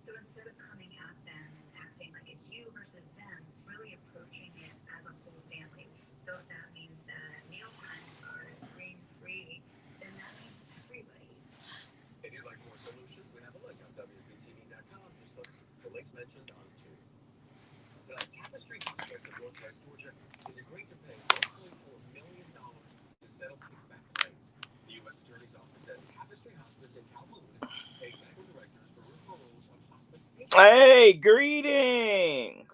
So instead of coming at them and acting like it's you versus them, really approaching it as a whole family. So if that means that meal times are screen free, then that means everybody. Hey, greetings.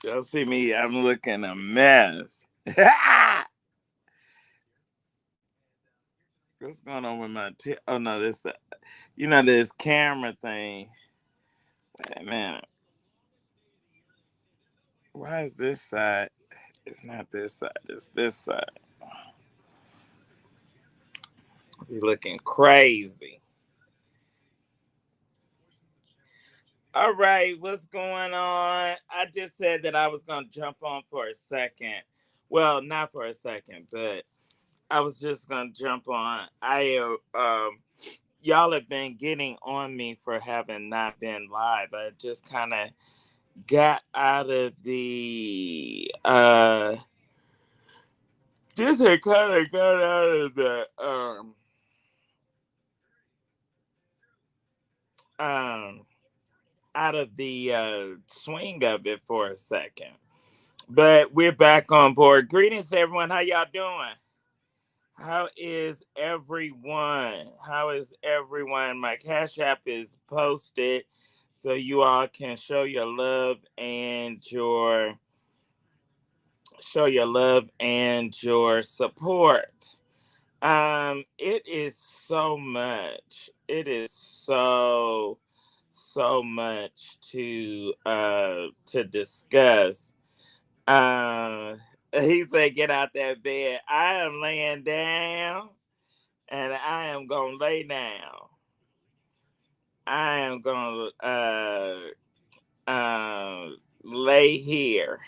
Y'all see me? I'm looking a mess. What's going on with my oh no, this this camera thing. Wait a minute. Why is this side? It's not this side. It's this side. Be looking crazy. All right, what's going on? I just said that I was gonna jump on for a second. Well, not for a second, but I was just gonna jump on. Y'all have been getting on me for having not been live. I just kind of got out of the just had kind of got um out of the swing of it for a second. But we're back on board. Greetings to everyone. How y'all doing? How is everyone? How is everyone? My Cash App is posted so you all can show your love and your support. It is so much. It is so much to discuss. Uh he said get out that bed. I am laying down and I am gonna lay down. I am gonna lay here.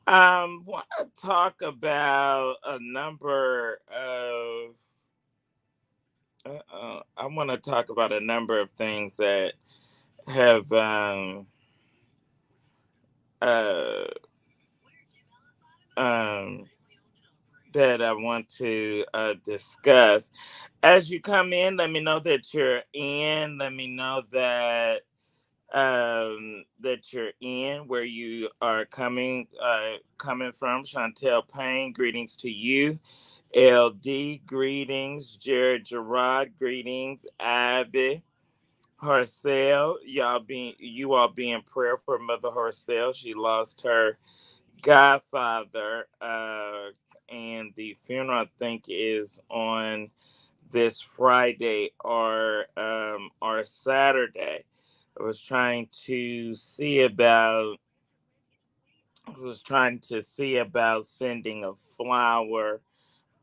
Want to talk about a number of. I want to talk about a number of things that have uh um that I want to discuss. As you come in, let me know that you're in. Let me know that you're in where you are coming from. Chantel Payne, greetings to you. LD, greetings. Jared Gerard, greetings. Abby Harcel, you all be in prayer for Mother Harcel. She lost her godfather, and the funeral I think is on this Friday or Saturday. I was trying to see about sending a flower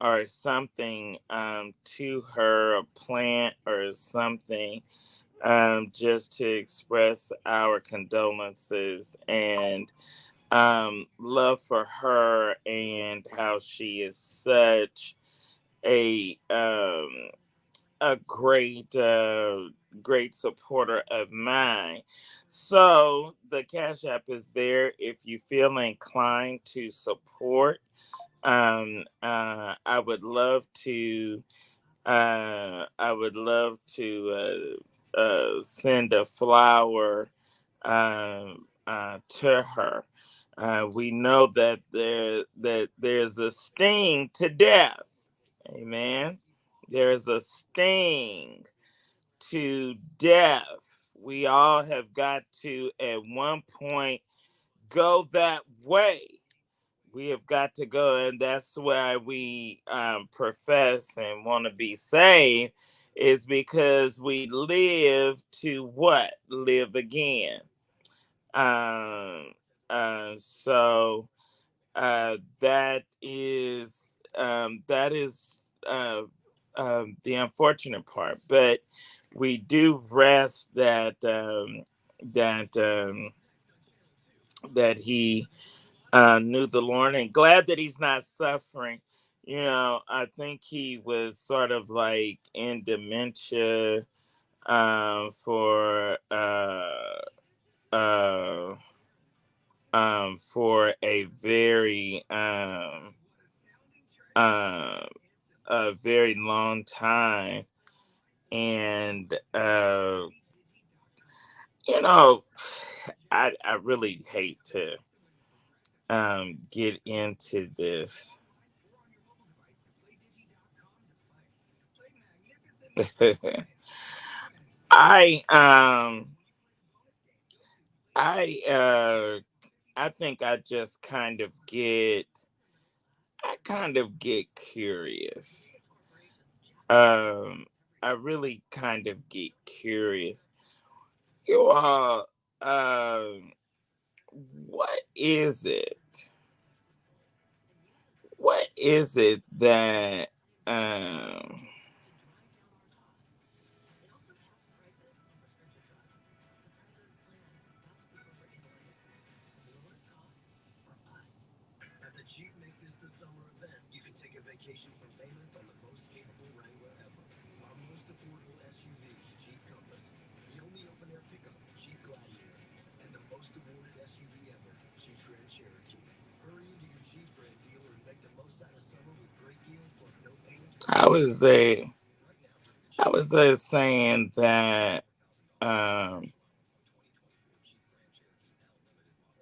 or something to her, a plant or something, just to express our condolences and love for her and how she is such a great supporter of mine. So the Cash App is there if you feel inclined to support. I would love to. I would love to send a flower to her. We know that there's a sting to death. Amen. There's a sting to death. We all have got to, at one point, go that way. We have got to go, and that's why we profess and want to be saved, is because we live to what? Live again. Um, so that is the unfortunate part. But we do rest that that he knew the Lord, and glad that he's not suffering. You know, I think he was sort of like in dementia for uh, for uh, a very long time, and you know, I really hate to get into this. I I I think I kind of get curious. Um I really kind of get curious. You what is it? What is it that um I was they I was saying that um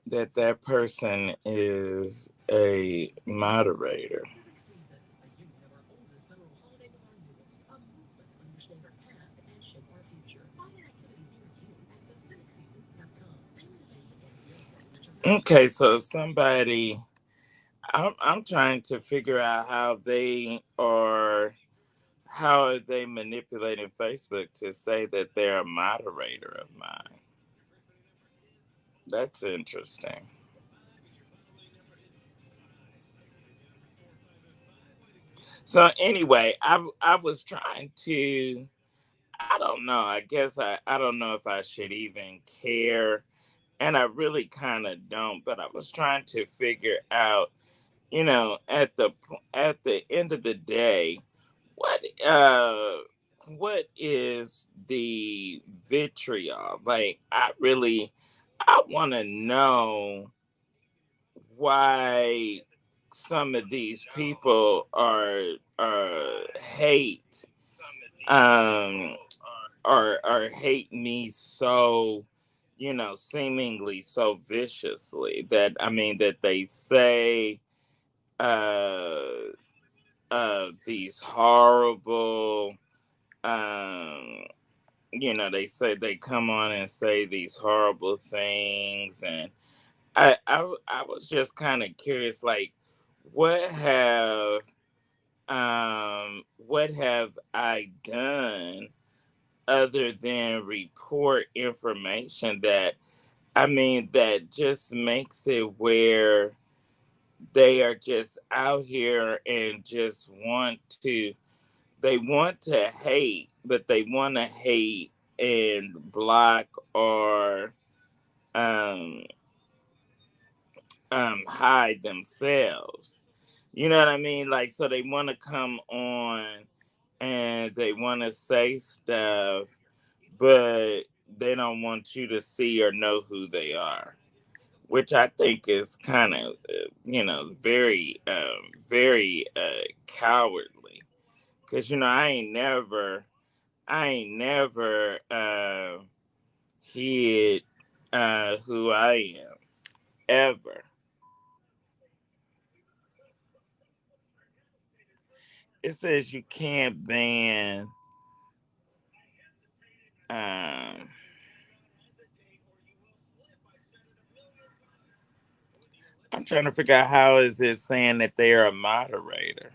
that person is a moderator. Okay, so somebody I'm trying to figure out how are they manipulating Facebook to say that they're a moderator of mine. That's interesting. So anyway, I was trying to I don't know. I don't know if I should even care, and I really kind of don't, but I was trying to figure out, at the end of the day, what what is the vitriol? Like I want to know why some of these people are hate um or hate me so, seemingly so viciously, that I mean that they say uh these horrible um they say they come on and say these horrible things. And I was just kind of curious, like, what have what have I done other than report information that, I mean, that just makes it where they are just out here and just they want to hate, but they want to hate and block or um hide themselves. You know what I mean? Like, so they want to come on and they want to say stuff, but they don't want you to see or know who they are, which I think is kind of, very cowardly. Cause I ain't never hid who I am ever. It says you can't ban. Um, I'm trying to figure out how is it saying that they are a moderator.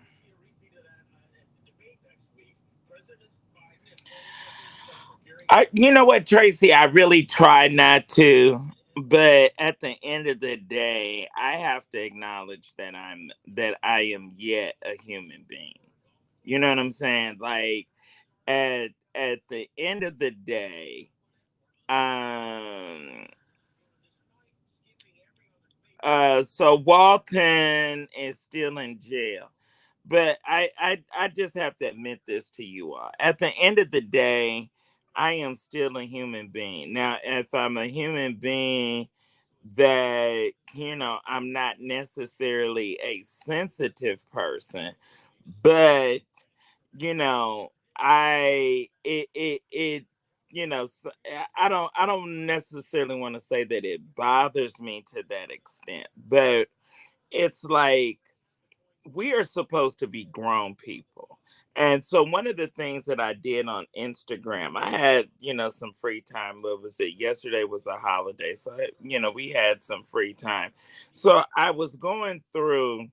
You know what, Tracy? I really try not to, but at the end of the day, I have to acknowledge that I am yet a human being. You know what I'm saying? Like at the end of the day, um so Walton is still in jail. But I just have to admit this to you all. At the end of the day, I am still a human being. Now, if I'm a human being that, I'm not necessarily a sensitive person, but, I don't necessarily want to say that it bothers me to that extent, but it's like we are supposed to be grown people. And so one of the things that I did on Instagram, I had, some free time. What was it? Yesterday was a holiday. So, we had some free time. So I was going through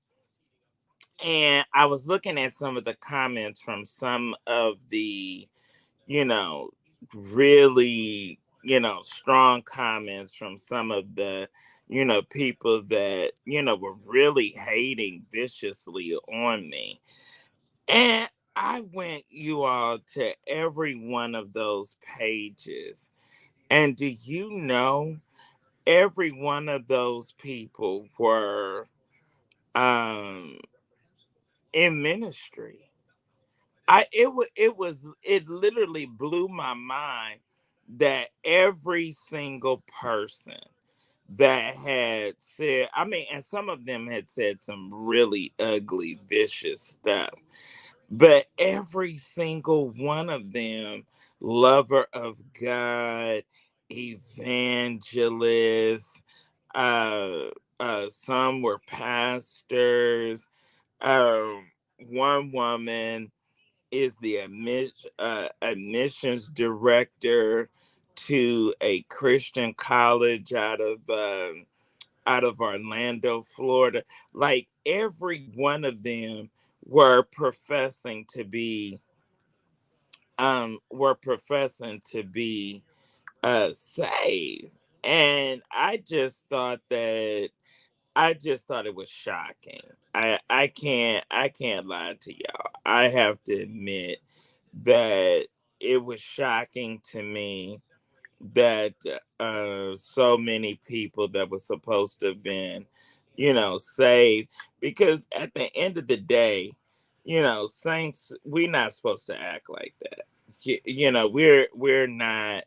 and I was looking at some of the comments from some of the, you know, really, strong comments from some of the, people that, were really hating viciously on me. And I went, you all, to every one of those pages. And do you know, every one of those people were um in ministry. It literally blew my mind that every single person that had said, I mean, and some of them had said some really ugly, vicious stuff, but every single one of them, lover of God, evangelist, uh, some were pastors. One woman is the admissions director to a Christian college out of Orlando, Florida. Like every one of them were professing to be saved. And I just thought it was shocking. I can't lie to y'all. I have to admit that it was shocking to me that so many people that were supposed to have been, saved. Because at the end of the day, saints, we're not supposed to act like that. We're not.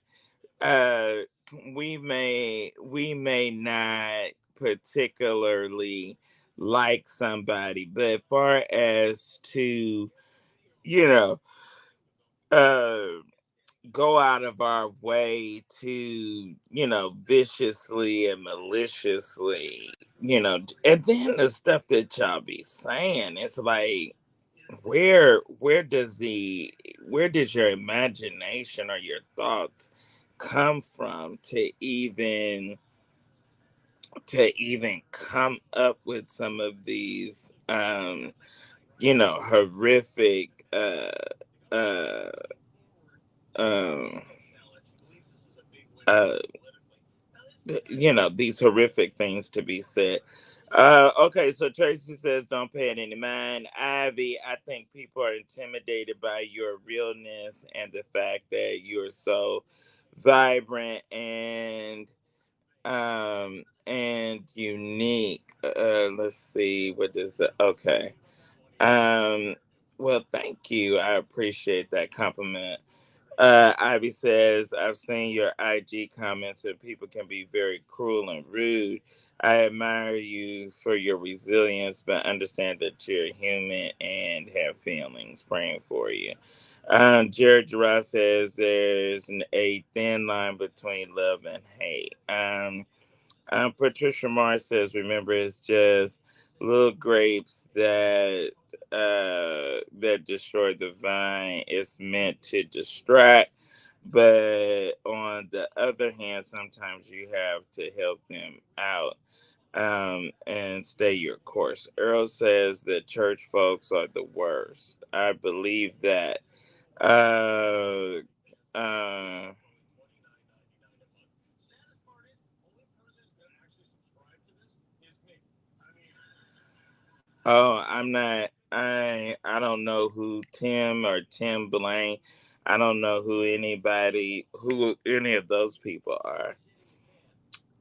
Uh, we may not particularly like somebody, but as far as to, you know, uh go out of our way to, viciously and maliciously, and then the stuff that y'all be saying, it's like, where does your imagination or your thoughts come from to even come up with some of these horrific uh um uh these horrific things to be said. Okay, so Tracy says, don't pay it any mind. Ivy, I think people are intimidated by your realness and the fact that you're so vibrant and unique. Let's see, what does it, okay. Um, well, thank you. I appreciate that compliment. Ivy says, I've seen your IG comments where people can be very cruel and rude. I admire you for your resilience, but understand that you're human and have feelings. Praying for you. Jared Gerard says there's a thin line between love and hate. Patricia Mars says, remember, it's just little grapes that destroy the vine. It's meant to distract, but on the other hand, sometimes you have to help them out and stay your course. Earl says that church folks are the worst. I believe that. Uh, uh, oh, I'm not. I don't know who Tim or Tim Blaine. I don't know who any of those people are.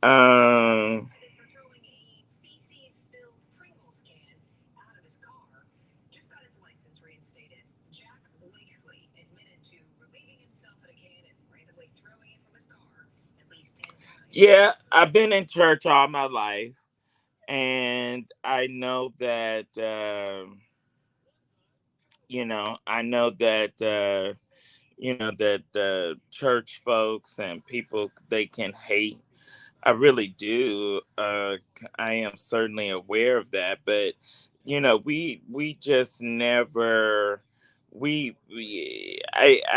Um, For throwing a feces-filled Pringles can out of his car. Just got his license reinstated. Jack Blakeslee admitted to relieving himself in a can and randomly throwing it from his car at least 10 times. yeah, I've been in church all my life, and I know that I know that church folks and people, they can hate. I really do. I am certainly aware of that, but we just never I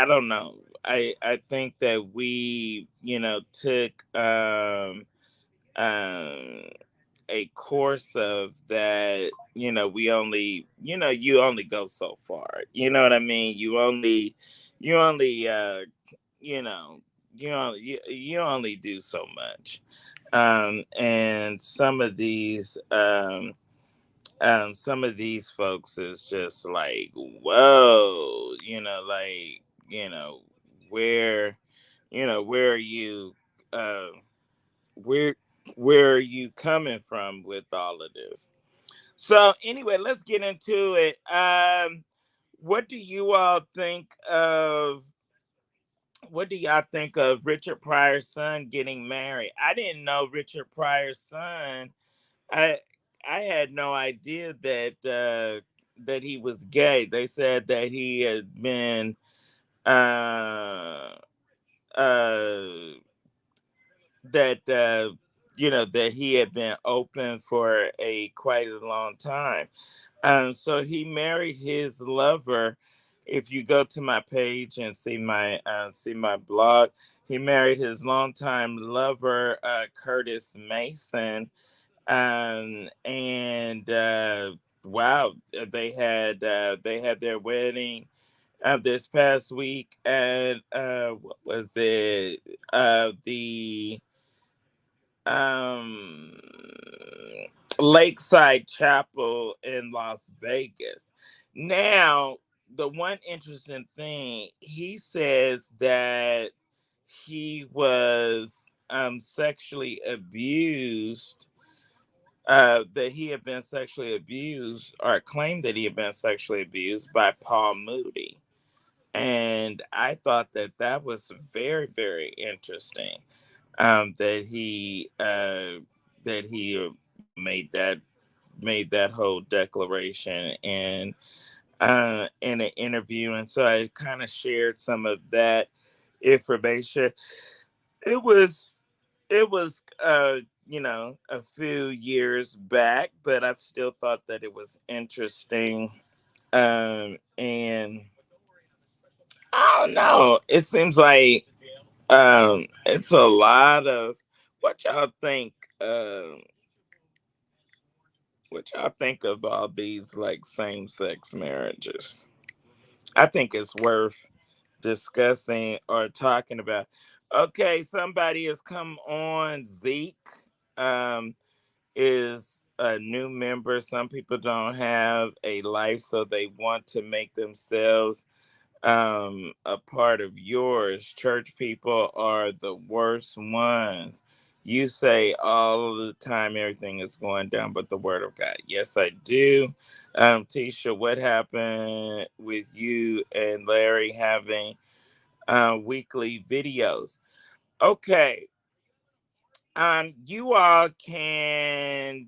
don't know. I think that we took um a course of that. We only you only go so far. You know what I mean? You only you know you only do so much. And some of these folks is just like, whoa, you know where where are you uh where where are you coming from with all of this? So anyway, let's get into it. What do you all think of what do y'all think of Richard Pryor's son getting married? I didn't know Richard Pryor's son. I I had no idea that he was gay. They said that he had been uh uh that he had been open for a quite a long time. So he married his lover. If you go to my page and see my blog, he married his longtime lover, Curtis Mason. And wow, they had their wedding this past week at what was it? The um Lakeside Chapel in Las Vegas. Now, the one interesting thing, he says that he was sexually abused, that he had been sexually abused, or claimed that he had been sexually abused by Paul Moody. And I thought that that was very, very interesting, that he made that whole declaration in an interview. And so I kind of shared some of that information. It was a few years back, but I still thought that it was interesting. And I don't know. It seems like it's a lot of what y'all think. What y'all think of all these like same sex marriages? I think it's worth discussing or talking about. Okay, somebody has come on. Zeke um, is a new member. Some people don't have a life, so they want to make themselves a part of yours. Church people are the worst ones. You say all of the time everything is going down but the word of God. Yes, I do. Tisha, what happened with you and Larry having weekly videos? Okay. You all can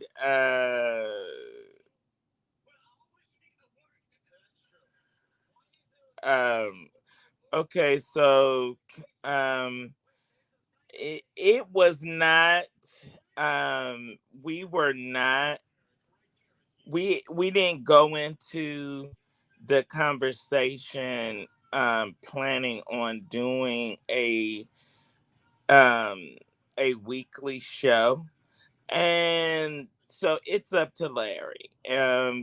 um okay, so um it was not we were not we didn't go into the conversation planning on doing um a weekly show. And so it's up to Larry.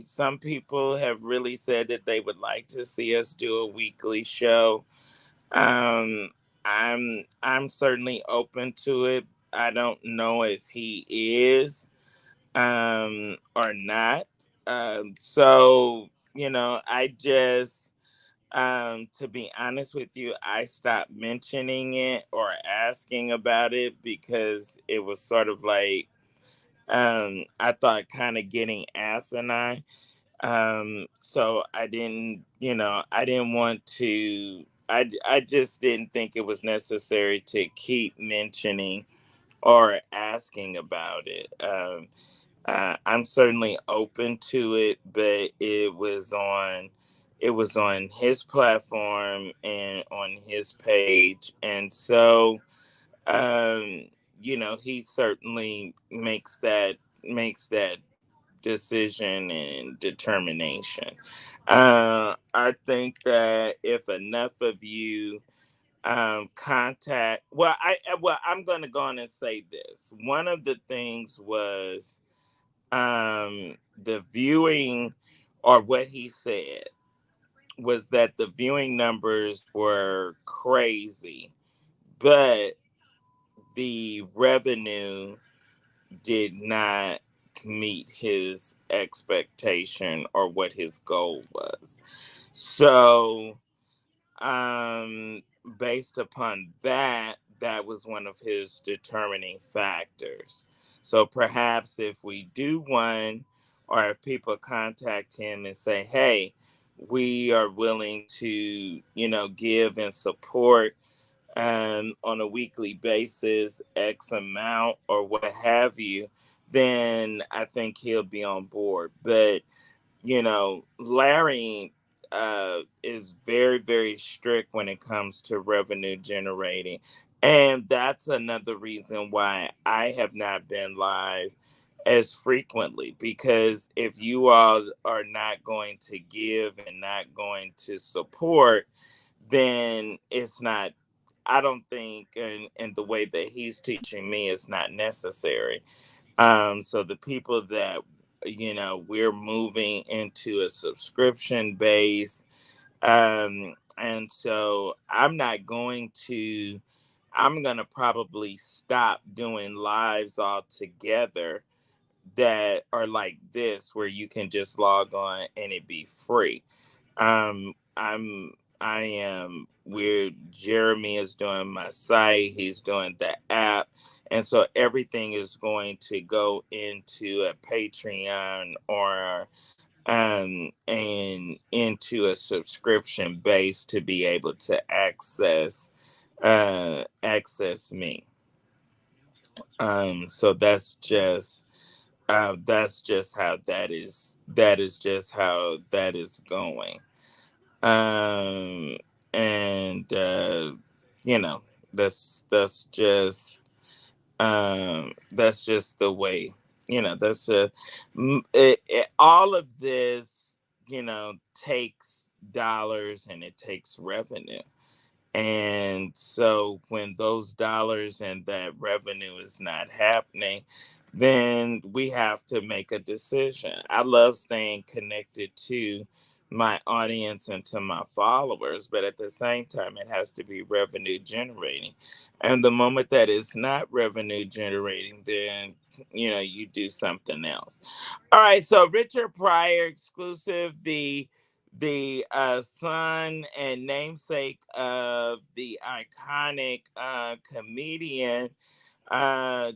Some people have really said that they would like to see us do a weekly show. um I'm certainly open to it. I don't know if he is or not. So I just, to be honest with you, I stopped mentioning it or asking about it because it was sort of like, I thought kind of getting asinine. So I didn't want to, I just didn't think it was necessary to keep mentioning or asking about it. I'm certainly open to it, but it was on his platform and on his page, and so um, he certainly makes that decision and determination. I think that if enough of you contact, I'm going to go on and say this. One of the things was the viewing, or what he said was that the viewing numbers were crazy, but the revenue did not meet his expectation or what his goal was. So, based upon that, that was one of his determining factors. So perhaps if we do one, or if people contact him and say, hey, we are willing to, give and support on a weekly basis, X amount or what have you, then I think he'll be on board. But Larry is very, very strict when it comes to revenue generating. And that's another reason why I have not been live as frequently, because if you all are not going to give and not going to support, then it's not, I don't think, in the way that he's teaching me, it's not necessary. So the people that we're moving into a subscription base, and so I'm gonna probably stop doing lives altogether that are like this, where you can just log on and it be free. Um, I'm I am we're Jeremy is doing my site, he's doing the app, and so everything is going to go into a Patreon or and into a subscription base to be able to access me. So that's just how that is just how that is going. um and you know that's just the way, that's all of this, takes dollars and it takes revenue. And so when those dollars and that revenue is not happening, then we have to make a decision. I love staying connected to my audience and to my followers, but at the same time, it has to be revenue generating. And the moment that it's not revenue generating, then, you do something else. All right, so Richard Pryor exclusive, the son and namesake of the iconic comedian,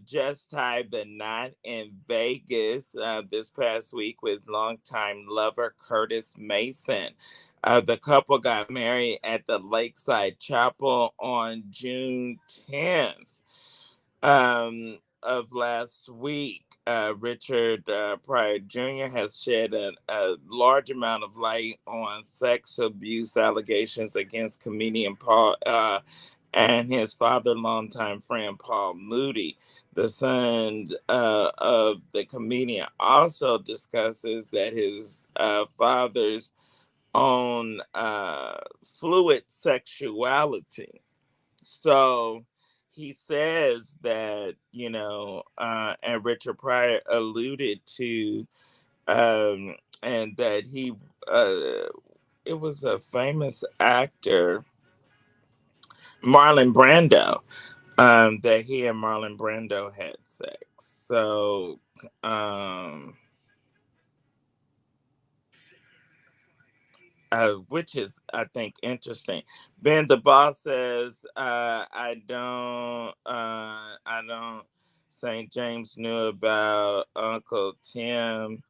just tied the knot in Vegas this past week with longtime lover Curtis Mason. The couple got married at the Lakeside Chapel on June 10th of last week. Richard Pryor Jr. has shed a large amount of light on sex abuse allegations against comedian Paul and his father, longtime friend Paul Moody. The son of the comedian also discusses that his father's own fluid sexuality. So he says that, and Richard Pryor alluded to, and that uh, it was a famous actor, Marlon Brando, that he and Marlon Brando had sex. So, um, which is, I think, interesting. Ben the Boss says, I don't. St. James knew about Uncle Tim.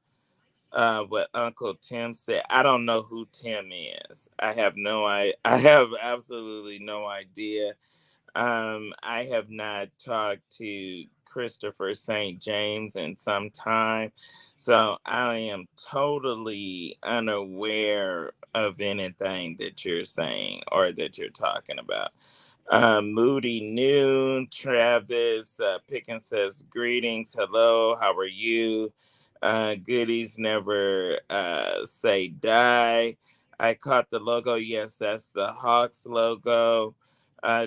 What Uncle Tim said. I don't know who Tim is. I have absolutely no idea. I have not talked to Christopher St. James in some time, so I am totally unaware of anything that you're saying or that you're talking about. Moody Noon, Travis Pickens says, greetings, hello, how are you? Goodies never say die. I caught the logo. Yes, that's the Hawks logo.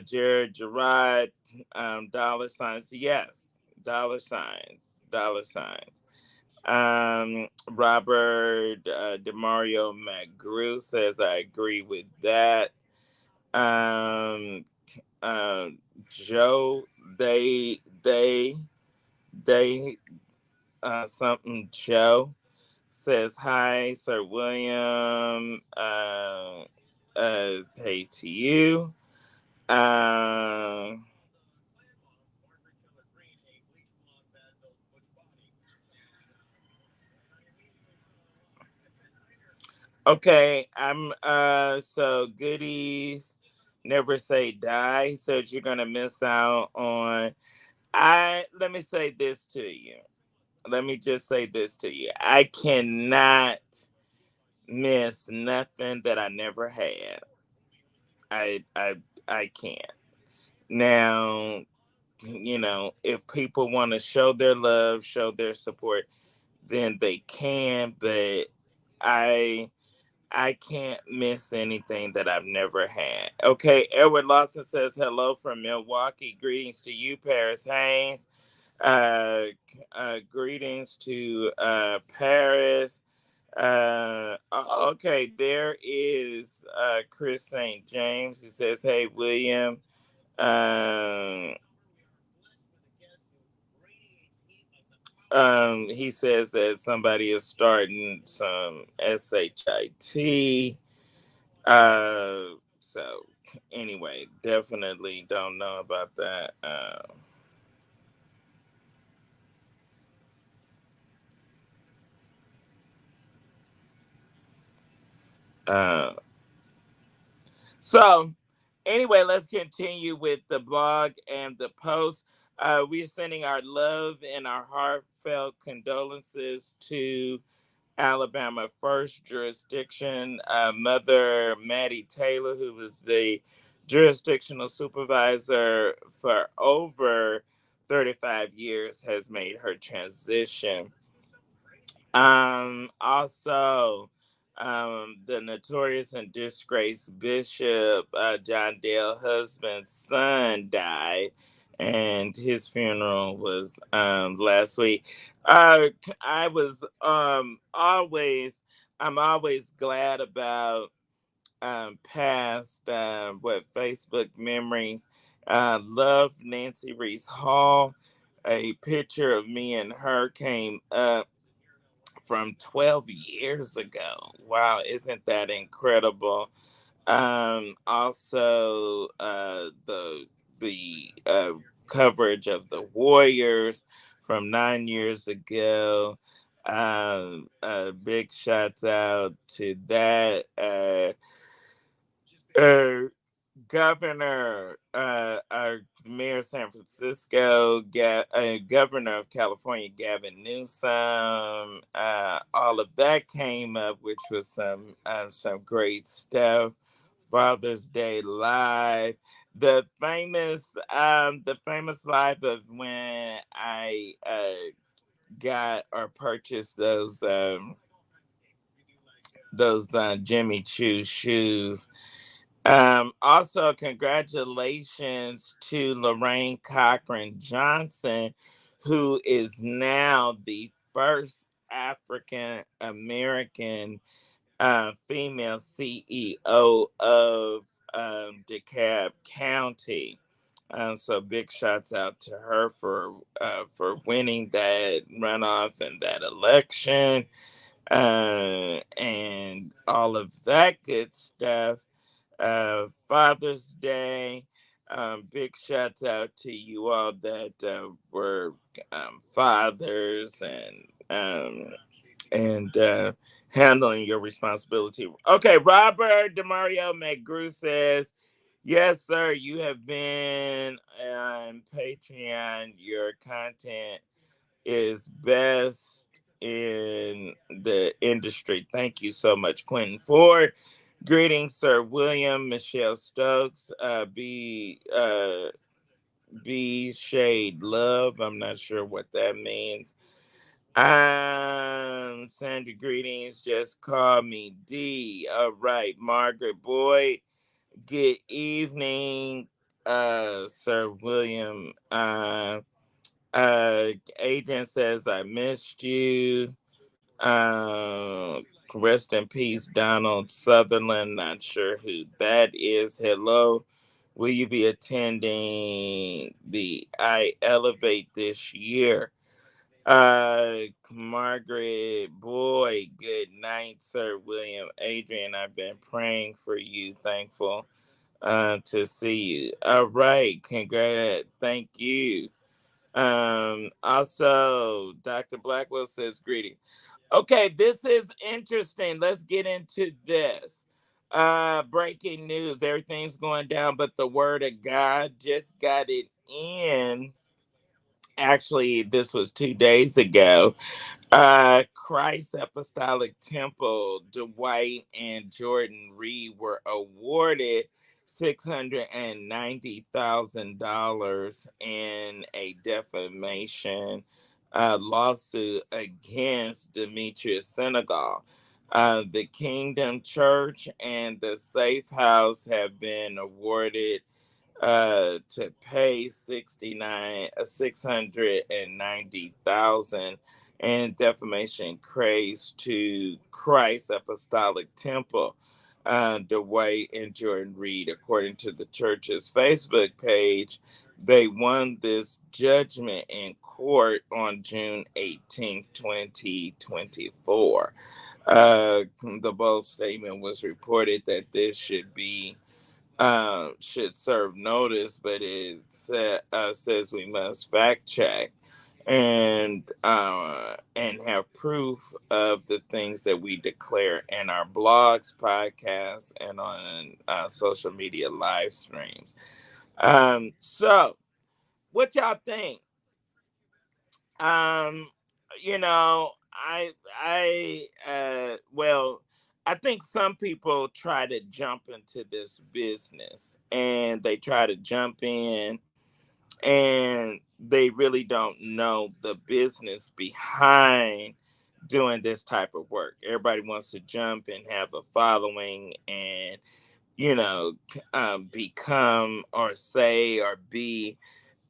Jared Gerard, dollar signs. Yes, dollar signs, dollar signs. Robert Demario McGrew says, I agree with that. Um, uh, Joe, they, something Joe says, hi, Sir William. Hey to you. Um, okay, I'm so goodies never say die. He said you're gonna miss out on I let me say this to you. Let me just say this to you. I cannot miss nothing that I never had. I I I can't. Now, if people want to show their love, show their support, then they can, but I I can't miss anything that I've never had. Okay, Edward Lawson says hello from Milwaukee. Greetings to you, Paris Haynes. Uh, greetings to Paris. Okay, there is Chris St. James. He says, "Hey, William." Um, he says that somebody is starting some shit. So anyway, definitely don't know about that. Uh, so anyway, let's continue with the blog and the post. We're sending our love and our heartfelt condolences to Alabama First Jurisdiction, Mother Maddie Taylor, who was the jurisdictional supervisor for over 35 years, has made her transition. Also, the notorious and disgraced Bishop John Dale husband's son died, and his funeral was last week. I was I'm always glad about past Facebook memories. Love Nancy Reese Hall. A picture of me and her came up from 12 years ago. Wow, isn't that incredible? Also, the coverage of the Warriors from 9 years ago. Big shouts out to that. Uh, Governor, Mayor of San Francisco, Governor of California, Gavin Newsom, all of that came up, which was some great stuff. Father's Day Live, the famous live of when I got or purchased those Jimmy Choo shoes. Also, congratulations to Lorraine Cochran Johnson, who is now the first African American female CEO of DeKalb County. So big shouts out to her for winning that runoff and that election. and all of that good stuff. Father's Day. Big shouts out to you all that were fathers and handling your responsibility. Okay, Robert Demario McGrew says, yes, sir, you have been on Patreon. Your content is best in the industry. Thank you so much, Quentin Ford. Greetings, Sir William, Michelle Stokes, B Shade Love. I'm not sure what that means. Sandra, greetings. Just call me D. All right, Margaret Boyd. Good evening, Sir William. Adrian says I missed you. Uh, Rest in peace, Donald Sutherland. Not sure who that is. Hello. Will you be attending the I Elevate this year? Margaret Boy, good night, Sir William. Adrian, I've been praying for you. Thankful to see you. All right, congrats. Thank you. Also, Dr. Blackwell says greeting. Okay, this is interesting. Let's get into this. Breaking news. Everything's going down, but the word of God just got it in. Actually, this was 2 days ago. Christ Apostolic Temple, Dwight and Jordan Reed were awarded $690,000 in a defamation lawsuit against Demetrius Senegal. The Kingdom Church and the Safe House have been awarded to pay 690,000 and defamation case to Christ Apostolic Temple, Dwight and Jordan Reed. According to the church's Facebook page, they won this judgment in court on June 18th, 2024. The bold statement was reported that this should serve notice, but it says we must fact check and have proof of the things that we declare in our blogs, podcasts, and on social media live streams. So what y'all think? Um, you know, well, I think some people try to jump into this business and they try to jump in and they really don't know the business behind doing this type of work. Everybody wants to jump and have a following and, become or say or be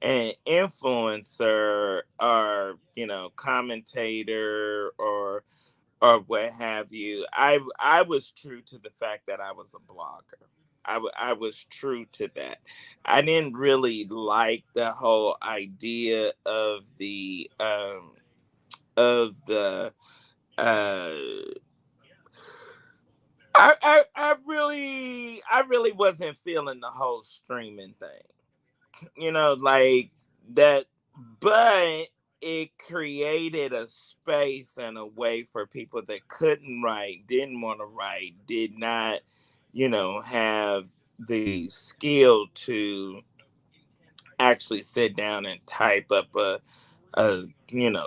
an influencer or commentator or what have you. I was true to the fact that I was a blogger. I was true to that. I didn't really like the whole idea of the uh I really wasn't feeling the whole streaming thing, like that. But it created a space and a way for people that couldn't write, didn't want to write, did not have the skill to actually sit down and type up a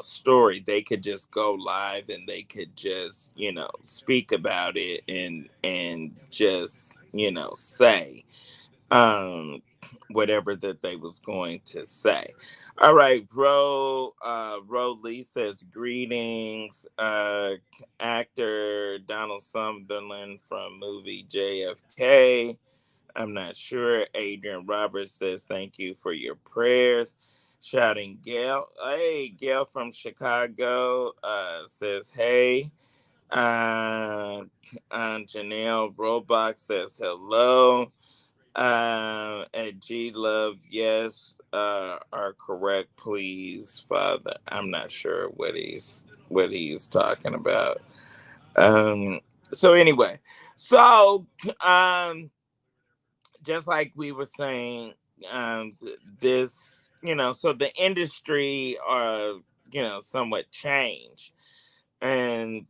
story. They could just go live and they could just speak about it and just say um whatever that they was going to say. All right, Ro Lee says greetings. Actor Donald Sutherland from movie JFK. I'm not sure. Adrian Roberts says thank you for your prayers. Shouting Gail. Hey, Gail from Chicago says hey. Janelle Robach says hello. At G Love, yes, are correct, please, Father. I'm not sure what he's talking about. Um, so anyway, so um, just like we were saying, this, so the industry are, somewhat changed, and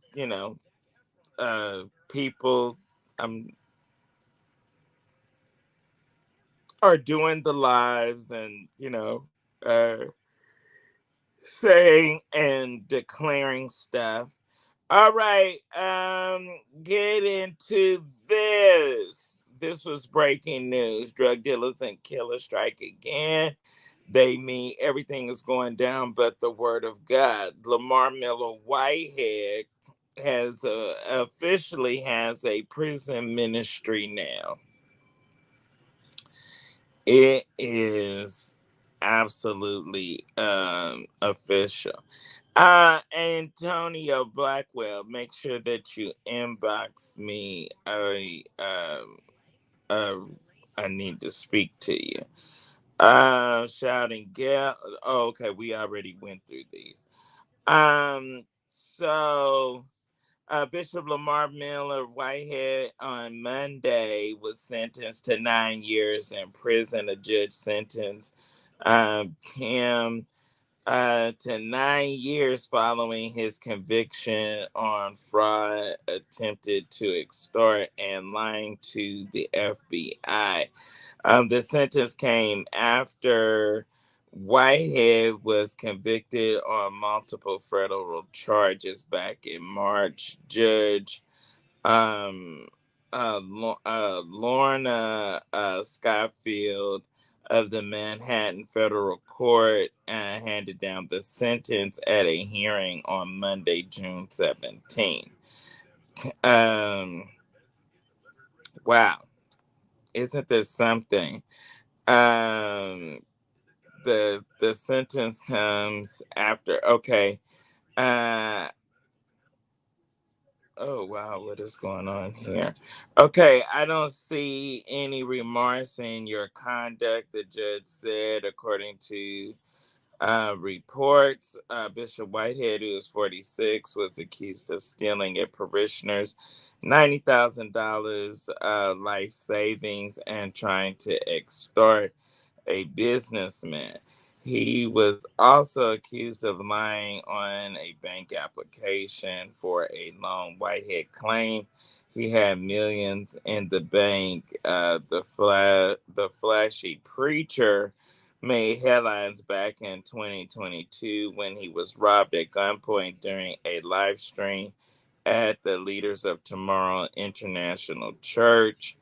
people um are doing the lives, and uh saying and declaring stuff. All right, get into this. This was breaking news. Drug dealers and killers strike again. They mean everything is going down but the word of God. Lamar Miller Whitehead has officially has a prison ministry now. It is absolutely official. Antonio Blackwell, make sure that you inbox me. Uh, I need to speak to you. Shouting Gail. Oh, okay, we already went through these. So Bishop Lamar Miller Whitehead on Monday was sentenced to 9 years in prison. A judge sentenced him to 9 years following his conviction on fraud, attempted to extort, and lying to the FBI. The sentence came after Whitehead was convicted on multiple federal charges back in March. Judge Lorna Skyfield of the Manhattan Federal Court handed down the sentence at a hearing on Monday, June 17th. Um, wow, isn't this something? Um, the sentence comes after. Okay. Uh, Oh wow, what is going on here? Okay, I don't see any remorse in your conduct, the judge said, according to reports. Bishop Whitehead, who is 46, was accused of stealing a parishioner's $90,000 life savings and trying to extort a businessman. He was also accused of lying on a bank application for a loan. Whitehead claimed he had millions in the bank. The flashy preacher made headlines back in 2022 when he was robbed at gunpoint during a live stream at the Leaders of Tomorrow International Church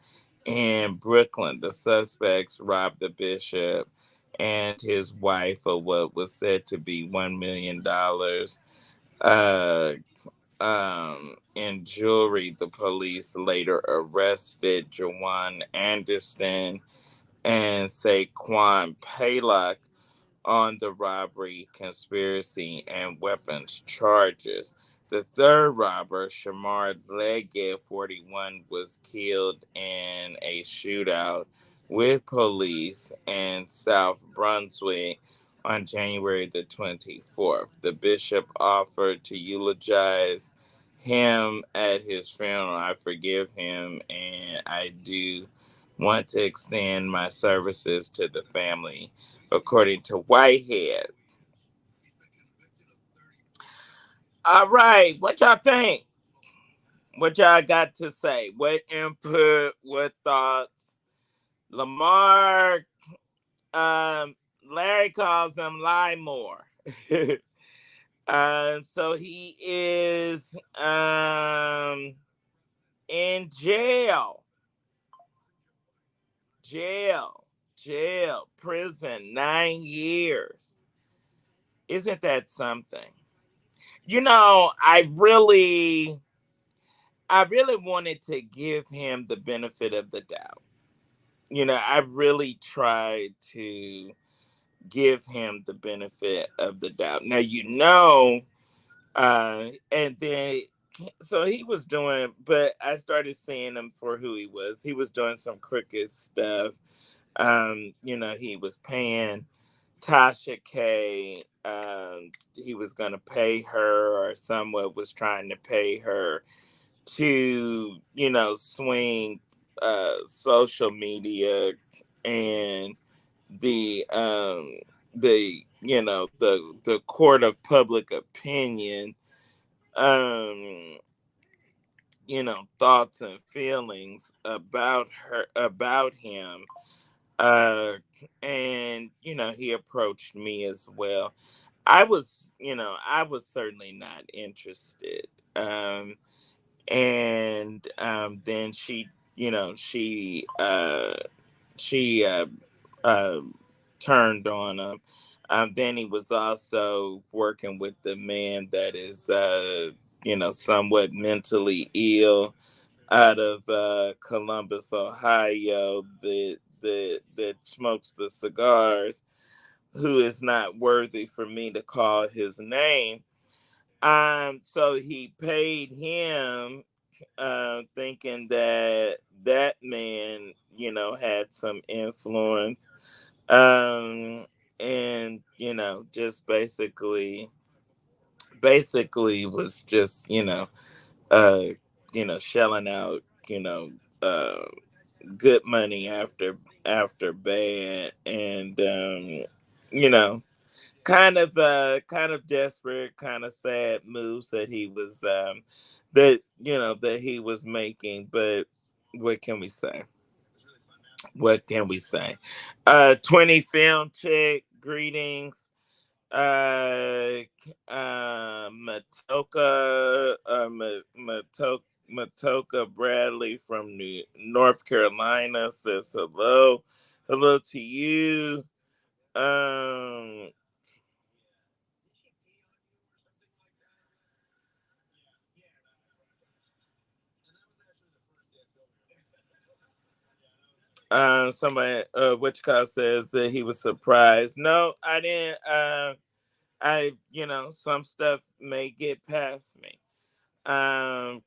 in Brooklyn. The suspects robbed the bishop and his wife of what was said to be $1 million in jewelry. The police later arrested Jawan Anderson and Saquon Paylock on the robbery, conspiracy, and weapons charges. The third robber, Shamar Leggett, 41, was killed in a shootout with police in South Brunswick on January the 24th. The bishop offered to eulogize him at his funeral. I forgive him, and I do want to extend my services to the family, according to Whitehead. All right, what y'all think? What y'all got to say? What input? What thoughts? Lamar, um, Larry calls him Lie More. So he is in jail, jail, prison, 9 years. Isn't that something? I really wanted to give him the benefit of the doubt. I really tried to give him the benefit of the doubt. Now, and then, so he was doing, but I started seeing him for who he was. He was doing some crooked stuff. He was paying Tasha K. He was going to pay her, or someone was trying to pay her to swing social media and the court of public opinion, um thoughts and feelings about him. uh and he approached me as well. I was certainly not interested. And then she uh, turned on him. Then he was also working with the man that is, somewhat mentally ill out of Columbus, Ohio, that smokes the cigars, who is not worthy for me to call his name. So he paid him, thinking that that man, had some influence, and just basically was just uh, shelling out, uh, good money after bad, and you know kind of desperate, kind of sad moves that he was that he was making. But what can we say? What can we say? 20 film chick, greetings. Matoka Bradley from North Carolina says hello. Hello to you. Um, Somebody, which cause says that he was surprised. No, I didn't. Some stuff may get past me. I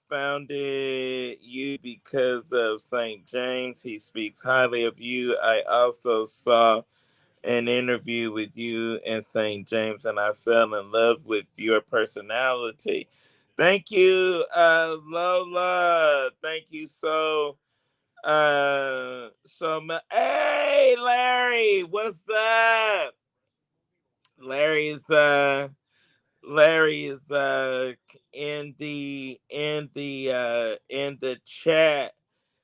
founded you because of St. James. He speaks highly of you. I also saw an interview with you in St. James, and I fell in love with your personality. Thank you, Lola. Thank you so much. Hey, Larry, what's up? Larry's Larry is in the chat.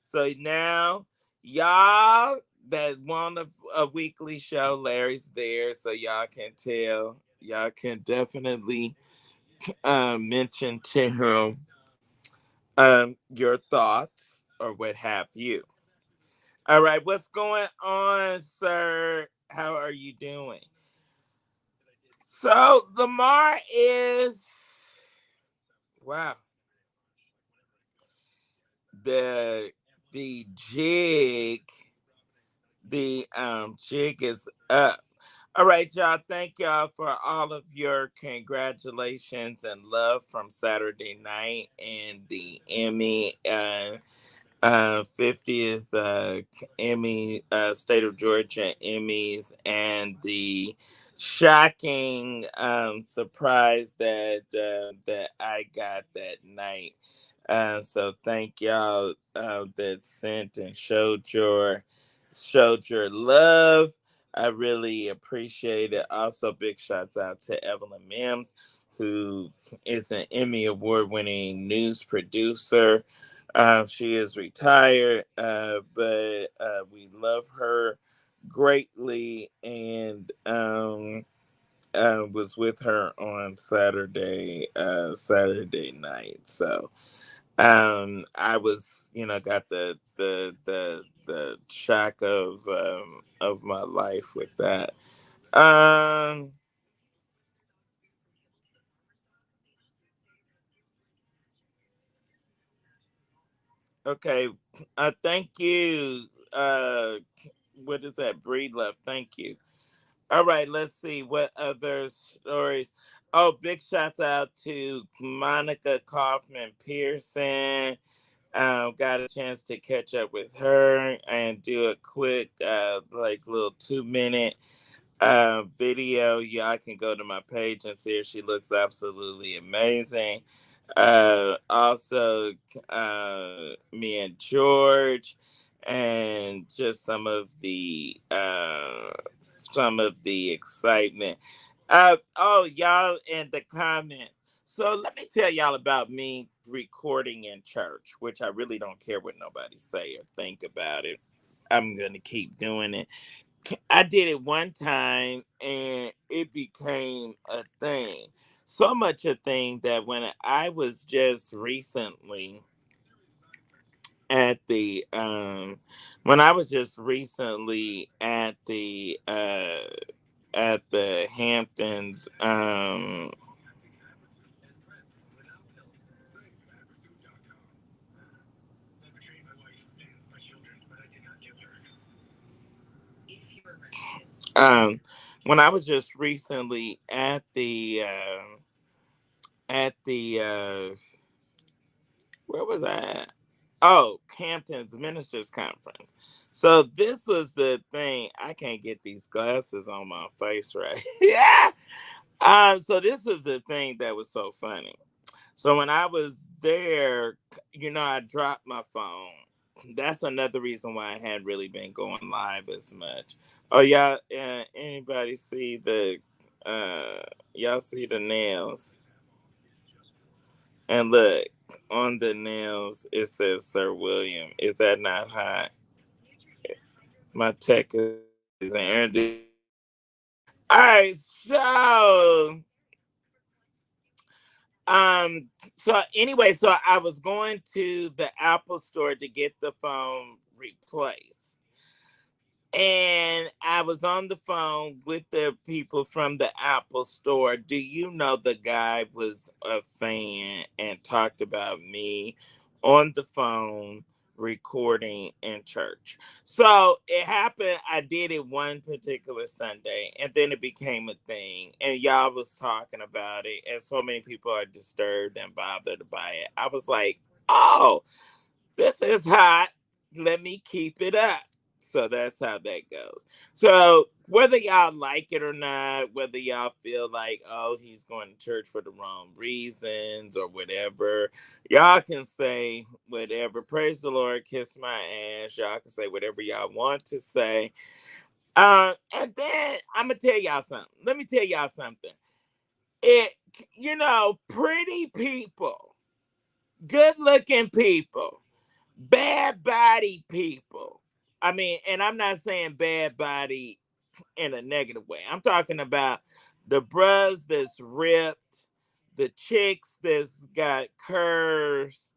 So now y'all that want a weekly show, Larry's there, so y'all can tell. Y'all can definitely mention to him your thoughts or what have you. All right, what's going on, sir? How are you doing? So Lamar is, wow, the the jig jig is up. All right, y'all. Thank y'all for all of your congratulations and love from Saturday night and the Emmy 50th Emmy, State of Georgia Emmys, and the shocking surprise that I got that night. So thank y'all that sent and showed your love. I really appreciate it. Also, big shouts out to Evelyn Mims, who is an Emmy Award winning news producer. She is retired, but we love her greatly, and was with her on Saturday night. So I was, got the shock of my life with that. Um, okay. Thank you. What is that? Breed love. Thank you. All right, let's see what other stories. Oh, big shouts out to Monica Kaufman Pearson. Got a chance to catch up with her and do a quick, like, little 2 minute video. Y'all can go to my page and see her. She looks absolutely amazing. Also, me and George, and just some of the excitement. Oh, y'all in the comment. So let me tell y'all about me recording in church, which I really don't care what nobody say or think about it. I'm gonna keep doing it. I did it one time and it became a thing. So much a thing that at the when I was just recently at the Hamptons um when I was just recently at the where was I at? Oh, Hamptons Ministers Conference. So this was the thing. I can't get these glasses on my face right. Yeah. So this was the thing that was so funny. So when I was there, I dropped my phone. That's another reason why I hadn't really been going live as much. Oh, y'all, anybody see uh, y'all see the nails? And look, on the nails, it says Sir William. Is that not hot? My tech is Aaron. All right, um, so I was going to the Apple store to get the phone replaced. And I was on the phone with the people from the Apple store. Do you know the guy was a fan and talked about me on the phone recording in church? So it happened. I did it one particular Sunday and then it became a thing. And y'all was talking about it. And so many people are disturbed and bothered by it. I was like, oh, this is hot. Let me keep it up. So that's how that goes. So whether y'all like it or not, whether y'all feel like, oh, he's going to church for the wrong reasons or whatever, y'all can say whatever. Praise the Lord, kiss my ass. Y'all can say whatever y'all want to say. And then I'm gonna tell y'all something. Let me tell y'all something. It, pretty people, good looking people, bad body people. I mean, and I'm not saying bad body in a negative way. I'm talking about the bros that's ripped, the chicks that's got curves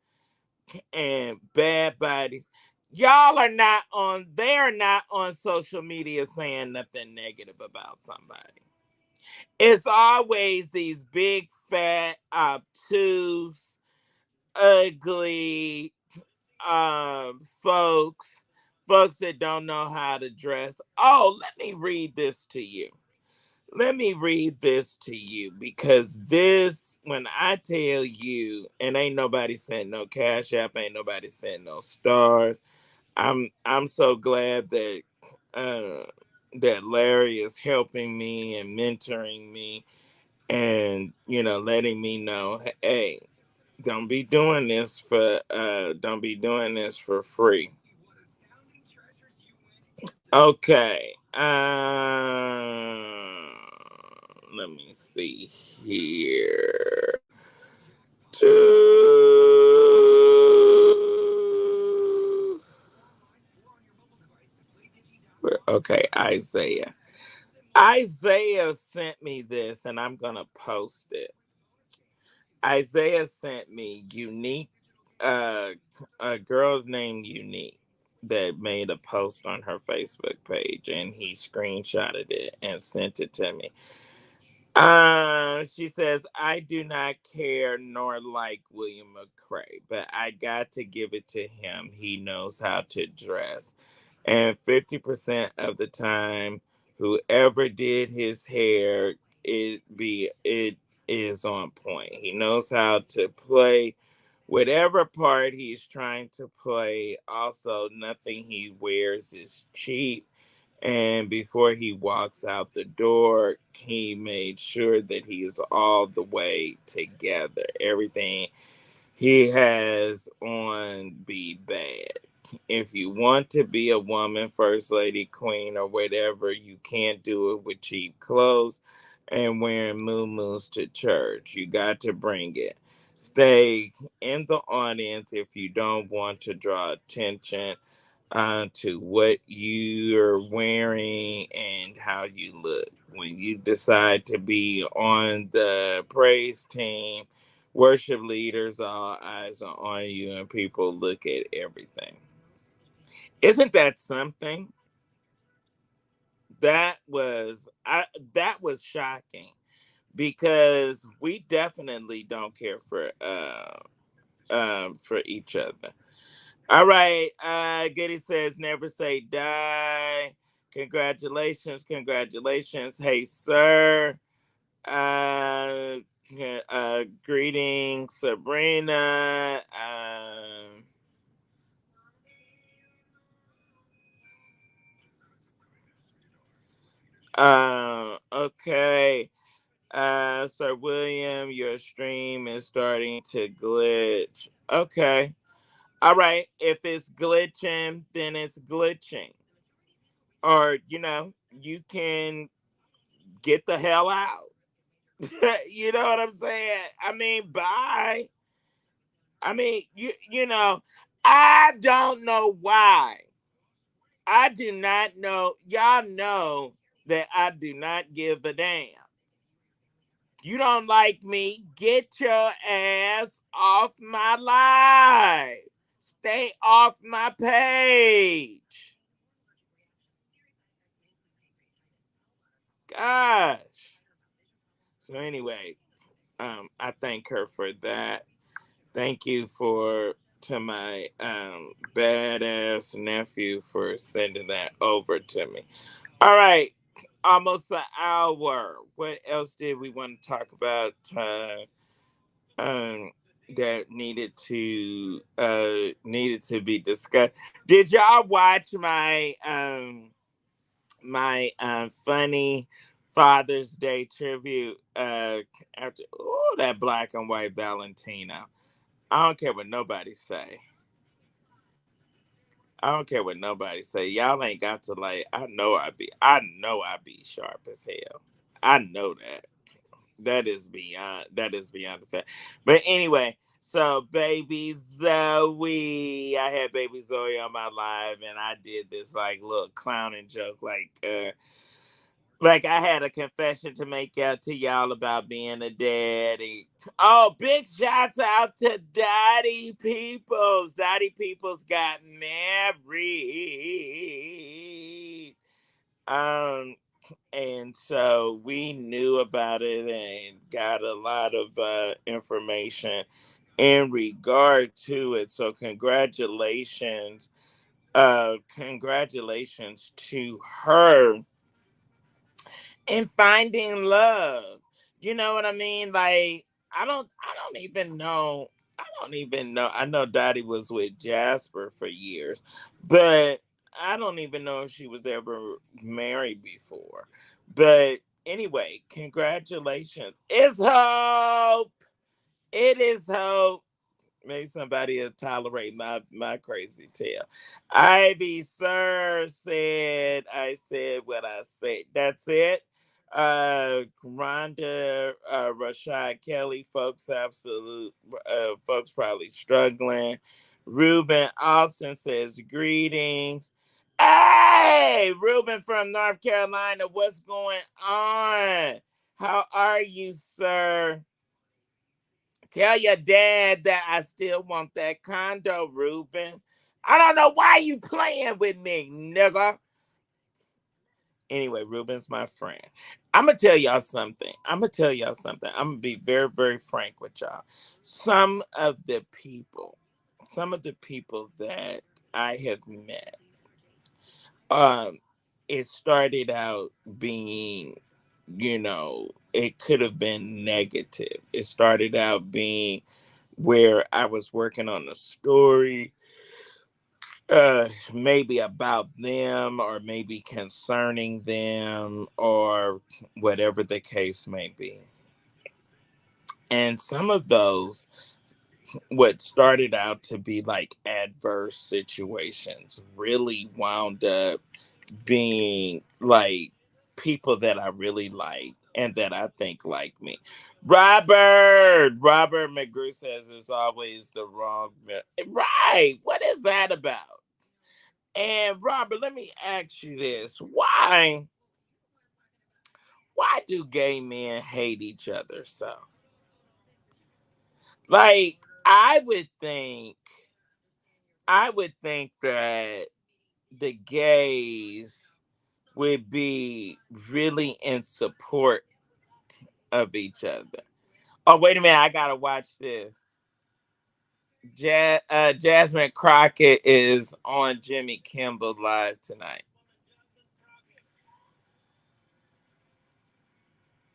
and bad bodies. They are not on social media saying nothing negative about somebody. It's always these big, fat, obtuse, ugly, folks that don't know how to dress. Oh, let me read this to you. Let me read this to you because when I tell you, and ain't nobody sent no cash app, ain't nobody sent no stars. I'm so glad uh that Larry is helping me and mentoring me and letting me know, hey, don't be doing this for free. Okay. Let me see here. Okay, Isaiah. Isaiah sent me this and I'm gonna post it. Isaiah sent me uh a girl named Unique that made a post on her Facebook page and he screenshotted it and sent it to me. She says, I do not care nor like William McCray, but I got to give it to him. He knows how to dress. And 50% of the time, whoever did his hair, it is on point. He knows how to play whatever part he's trying to play. Also, nothing he wears is cheap And before he walks out the door, he made sure that he's all the way together. Everything he has on be bad. If you want to be a woman, first lady, queen, or whatever, you can't do it with cheap clothes and wearing moo to church. You got to bring it. Stay in the audience if you don't want to draw attention to what you're wearing and how you look. When you decide to be on the praise team, worship leaders, all eyes are on you, and people look at everything. Isn't that something? That was shocking because we definitely don't care for each other. All right. Getty says never say die. Congratulations, congratulations. Hey sir. Uh Greetings, Sabrina. Okay. Sir William, your stream is starting to glitch. Okay. All right. If it's glitching, then it's glitching. Or, you can get the hell out. You know what I'm saying? I mean, bye. I mean, I don't know why. I do not know. Y'all know that I do not give a damn. You don't like me? Get your ass off my live. Stay off my page. Gosh. So anyway, I thank her for that. Thank you to my badass nephew for sending that over to me. All right, almost an hour. What else did we want to talk about? Um, that needed to be discussed. Did y'all watch my funny Father's Day tribute? After that black and white Valentino. I don't care what nobody say. I don't care what nobody say. Y'all ain't got to like. I know I be sharp as hell. I know that. That is beyond the fact. But anyway, so baby Zoe, I had baby Zoe on my live, and I did this like little clowning joke, like I had a confession to make out to y'all about being a daddy. Oh, big shouts out to Dottie Peoples. Dottie Peoples got married. Um, and so we knew about it and got a lot of information in regard to it. So congratulations to her in finding love. You know what I mean? Like I don't even know. I don't even know. I know Dottie was with Jasper for years, but I don't even know if she was ever married before. But anyway, congratulations. It's hope. It is hope. Maybe somebody will tolerate my crazy tale. Ivy Sir said I said what I said. That's it. Rhonda, Rashad Kelly, folks probably struggling. Ruben Austin says greetings. Hey, Ruben from North Carolina, what's going on? How are you, sir? Tell your dad that I still want that condo, Ruben. I don't know why you playing with me, nigga. Anyway, Ruben's my friend. I'm gonna tell y'all something. I'm gonna be very, very frank with y'all. Some of the people that I have met, um, it started out being, it could have been negative. It started out being where I was working on a story maybe about them or maybe concerning them or whatever the case may be. And some of those, what started out to be like adverse situations, really wound up being like people that I really like and that I think like me. Robert McGrew says it's always the wrong. Right. What is that about? And Robert, let me ask you this. Why do gay men hate each other so? Like, I would think that the gays would be really in support of each other. Oh, wait a minute, I gotta watch this. Jasmine Crockett is on Jimmy Kimmel Live tonight.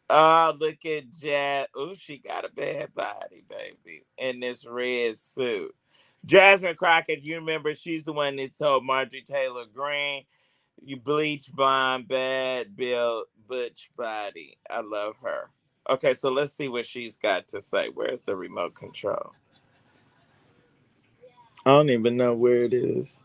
Oh, look at Jazz. Oh, she got a bad body, baby, in this red suit. Jasmine Crockett, you remember she's the one that told Marjorie Taylor Greene, "You bleach blonde, bad built, butch body." I love her. Okay, so let's see what she's got to say. Where's the remote control? I don't even know where it is.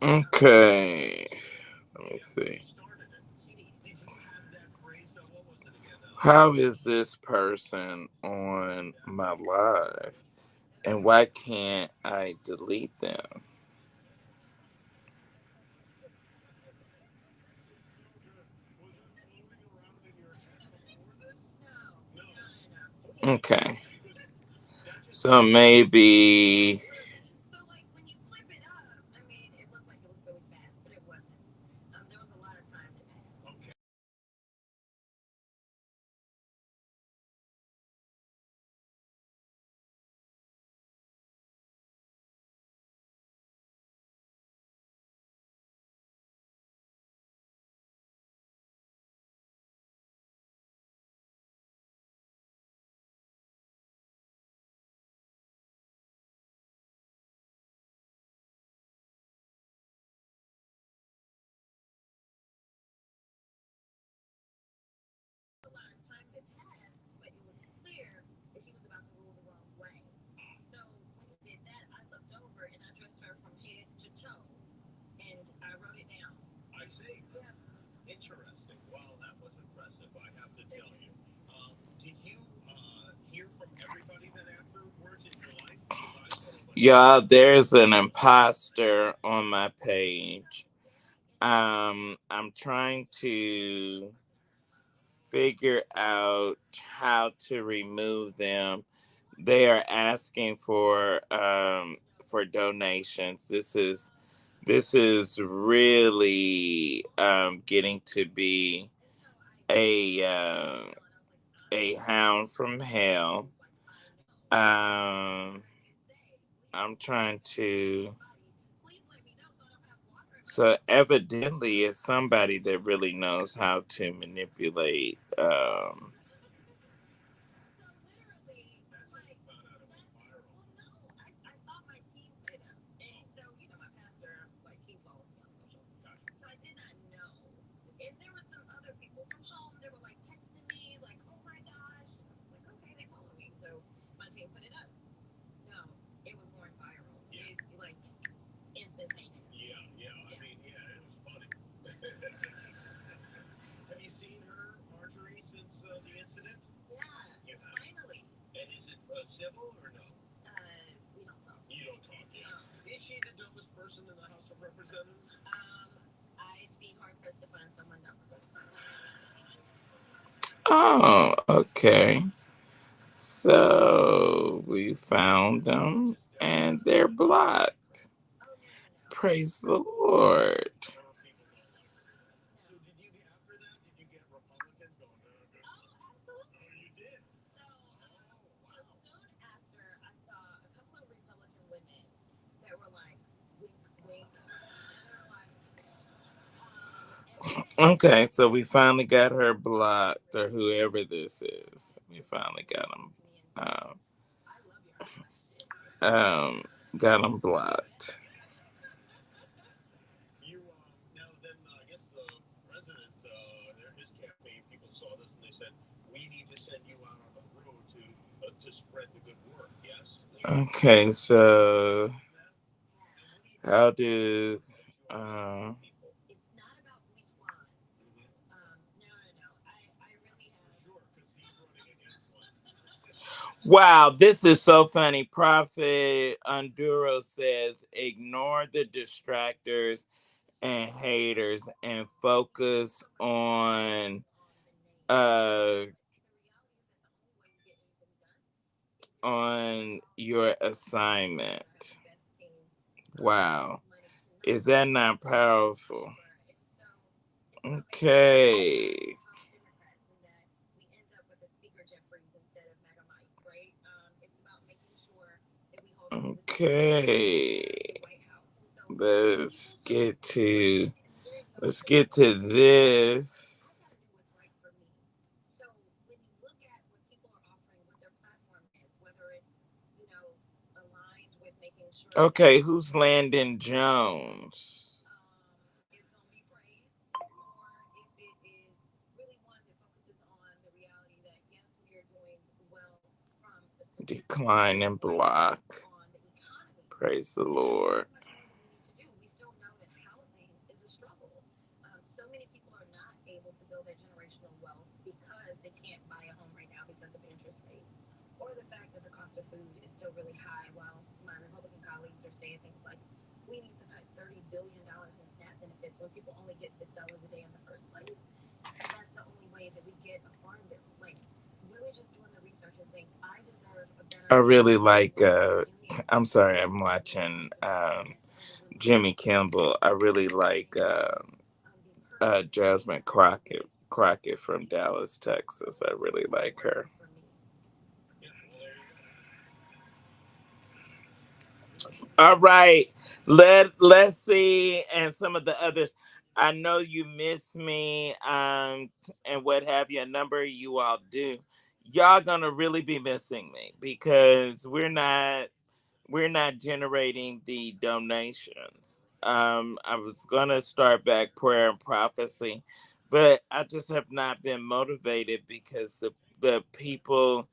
Okay. Let me see. How is this person on my live? And why can't I delete them? Okay. So maybe. Yeah, there's an imposter on my page. I'm trying to figure out how to remove them. They are asking for donations. This is really getting to be a a hound from hell. Um, I'm trying to. So evidently, it's somebody that really knows how to manipulate. Oh, okay. So we found them and they're blocked. Oh, no, no, no. Praise the Lord. Oh, absolutely. So soon after, I saw a couple of Republican women that were like, wink, wink, and they're like, and then Okay, so we finally got her blocked, or whoever this is. We finally got him. to me and said, Um, I love your eyelashes. um, got him blocked. Yes. Okay, so Yeah. how do? Uh, It's not about which ones. No, no, no. I really have. wow, this is so funny. Prophet Enduro says, ignore the distractors and haters and focus On the name. uh And the reality is that the only way to get anything done is if you on your have assignment. the best team. Wow. Money cannot Is buy that not powerful? favor. And so it's about making sure that we Okay. don't House Democrats and that we end up with a Speaker Jeffries instead of MAGA Mike, right? It's about making sure that we hold on to the seats that we want Okay. for the White House. And so when Let's people look at get what's right, to and there is so let's much that get people to say, well, what's right for me? I got this. to do what's right for me. So when you look at what people are offering, what their platform is, whether it's, aligned with making sure that Okay, who's Landon Jones? is going to be praised, or if it is really one that focuses on the reality that yes, we are doing well from a statistical Decline and standpoint and block. on the economy, Praise the there's so Lord. much more that we need to do. We still know that housing is a struggle. So many people are not able to build that generational wealth because they can't buy a home right now because of interest rates, or the fact that the cost of food is still really high. While my Republican colleagues are saying things like, we need to cut $30 billion in SNAP benefits when people only get $6 a day in the first place. And that's the only way that we get a farm bill. Like, really just doing the research and saying, I deserve a I better really like working union I'm sorry, I'm environment watching with fairness under the rules. Jimmy Kimball. I really like The purpose that they Jasmine have Crockett from Dallas, Texas. I really what's like right her. for me. All right. Let's see, and some of the others. I know you miss me, and what have you. A number of you all do. Y'all gonna really be missing me because we're not generating the donations. I was gonna start back prayer and prophecy, but I just have not been motivated because the people,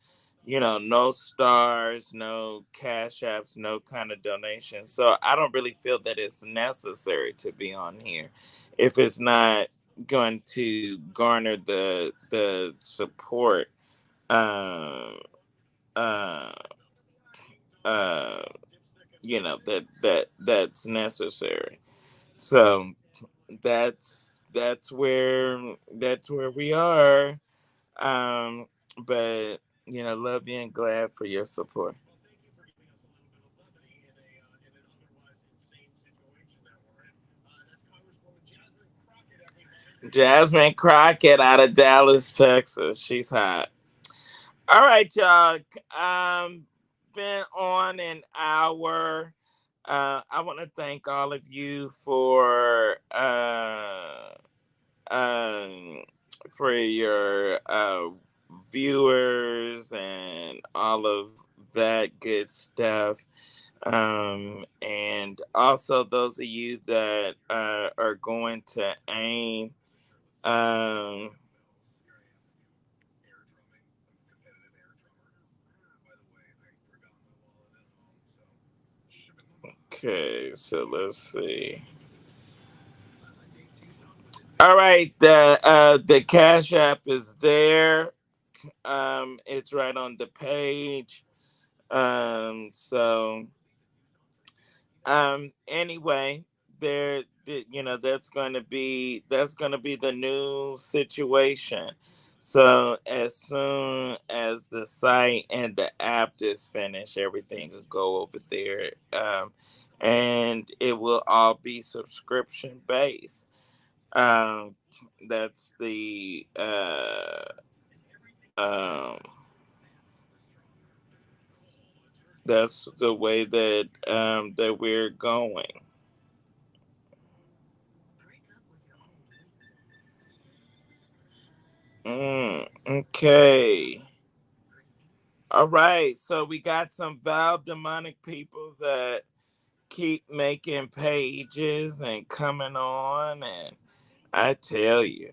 no stars, no cash apps, no kind of donations. So I don't really feel that it's necessary to be on here if it's not going to garner the support. Um, uh, uh, that's necessary. So that's where we are. Um, but love you and glad for your support. Jasmine Crockett out of Dallas, Texas. She's hot. All right, y'all. Been on an hour. I want to thank all of you um, for your viewers and all of that good stuff. And also those of you that are going to AIM. Um, okay, so let's see. All right, the Cash App is there. It's right on the page. So anyway, that's going to be the new situation. So as soon as the site and the app is finished, everything will go over there, and it will all be subscription based. Um, that's um, that's the way that we're going. Okay. All right. So we got some Val demonic people that keep making pages and coming on, and I tell you,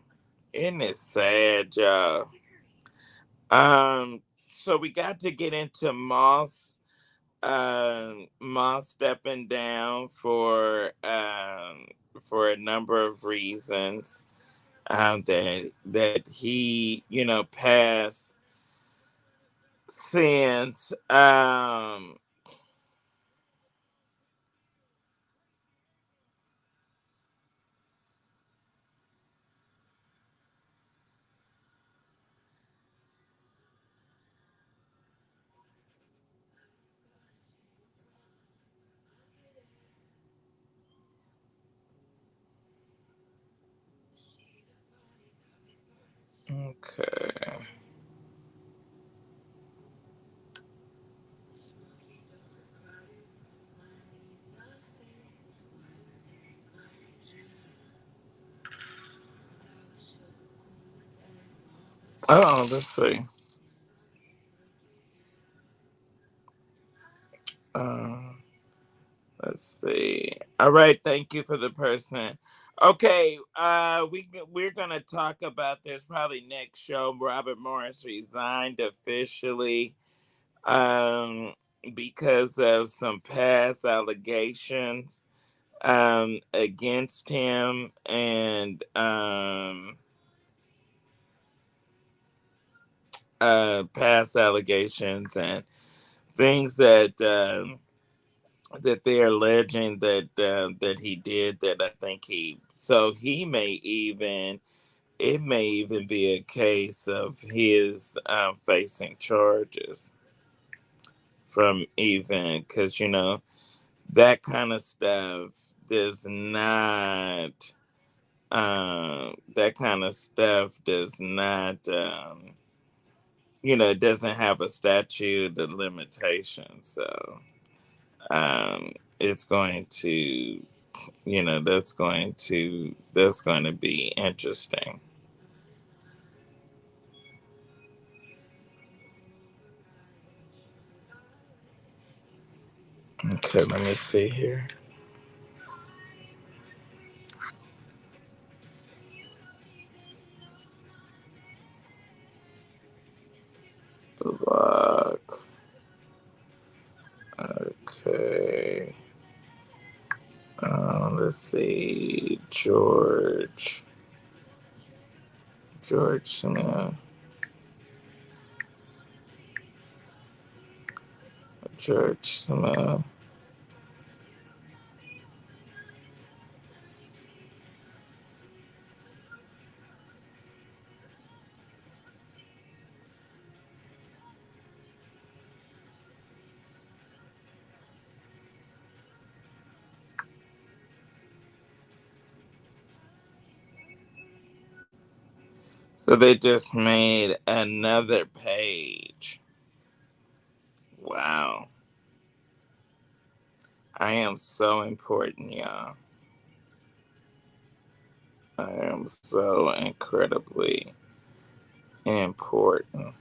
isn't it sad, y'all? Um, so we got to get into Moss stepping down for a number of reasons. That he, passed since okay. Oh, let's see. Um, let's see. All right, thank you for the person. Okay, we're gonna talk about this probably next show. Robert Morris resigned officially, um, because of some past allegations against him, and past allegations and things that they're alleging that he did, that I think he may even, it may even be a case of his facing charges from, even because that kind of stuff does not that kind of stuff does not it doesn't have a statute of limitations. So it's going to, that's going to be interesting. Okay, let me see here. Block. Okay. Let's see. George Smith. George Smith. So they just made another page. Wow. I am so important, y'all. I am so incredibly important.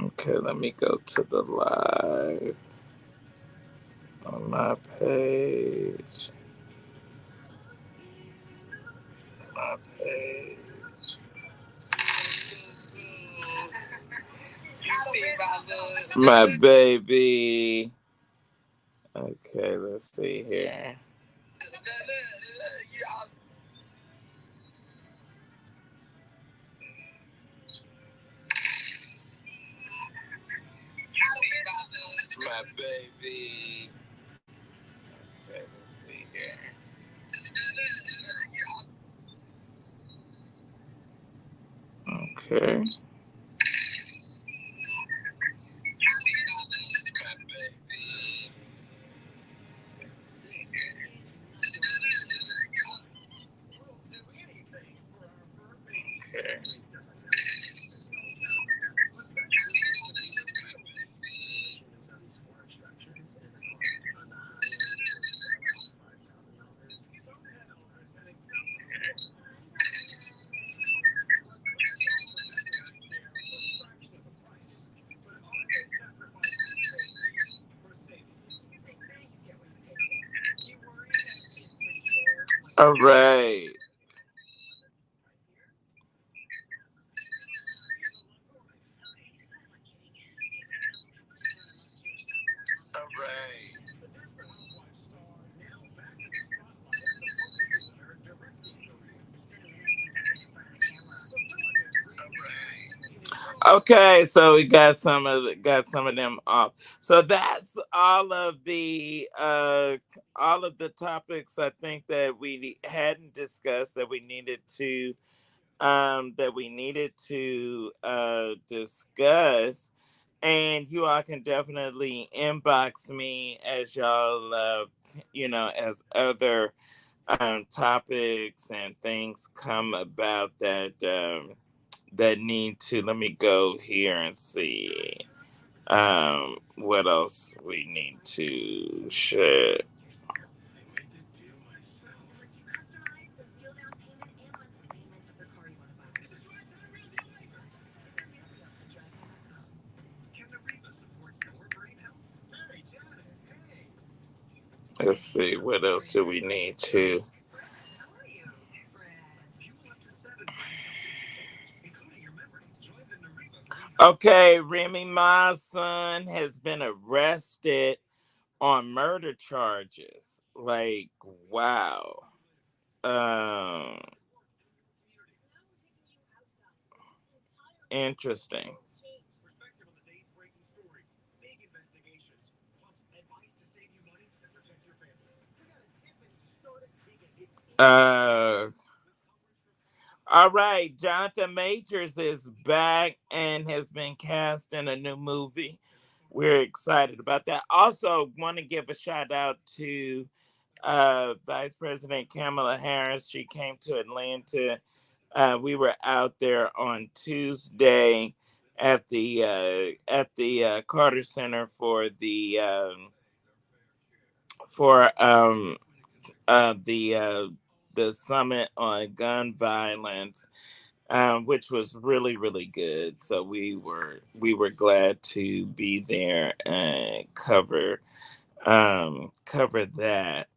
Okay, let me go to the live on my page. My page. My baby. Okay, let's see here. My baby. Okay, let's see here. Okay. Okay. All right. All right. Okay, so we got some of them off. So that's all of the topics I think that we hadn't discussed that we needed to discuss. And you all can definitely inbox me as y'all as other topics and things come about that need to. Let me go here and see what else we need to share. Let's see what else do we need to. Okay, Remy Ma's son has been arrested on murder charges. Like, wow. Um, Interesting. Uh, all right, Jonathan Majors is back and has been cast in a new movie. We're excited about that. Also, want to give a shout out to Vice President Kamala Harris. She came to Atlanta. We were out there on Tuesday at the Carter Center for the summit on gun violence, which was really really good. So we were glad to be there and cover that,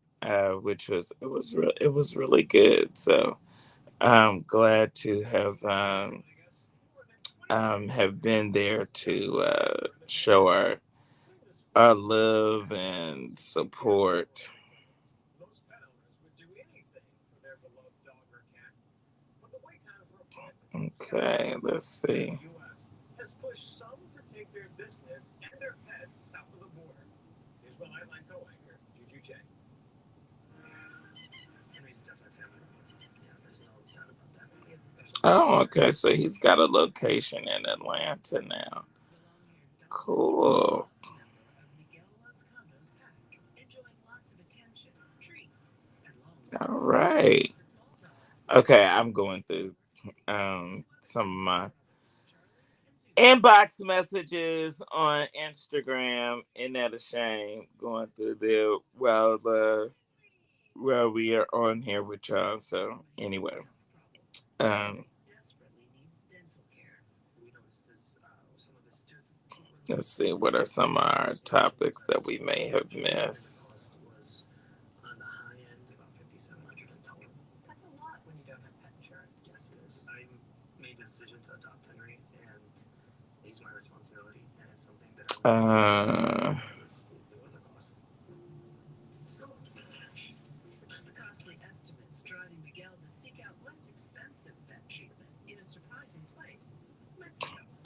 which was it was really good. So I'm glad to have been there to show our love and support. Okay, let's see. Oh, okay. So he's got a location in Atlanta now. Cool. All right. Okay, I'm going through some of my inbox messages on Instagram. Isn't that a shame? Going through there while we are on here with y'all. So anyway, um, let's see what are some of our topics that we may have missed. Uh,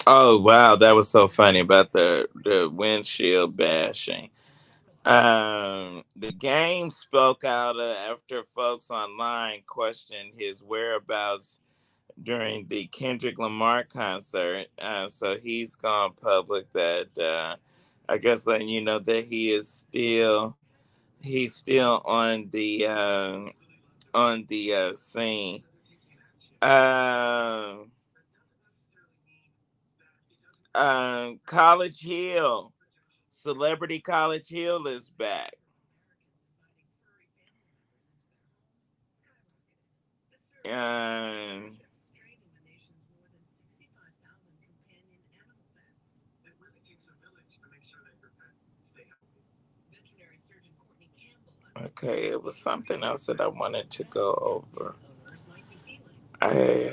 oh wow, that was so funny about the windshield bashing. The game spoke out after folks online questioned his whereabouts during the Kendrick Lamar concert. So he's gone public that I guess letting you know that he's still on the scene. Um, College Hill, Celebrity College Hill is back. Um, okay, it was something else that I wanted to go over. I,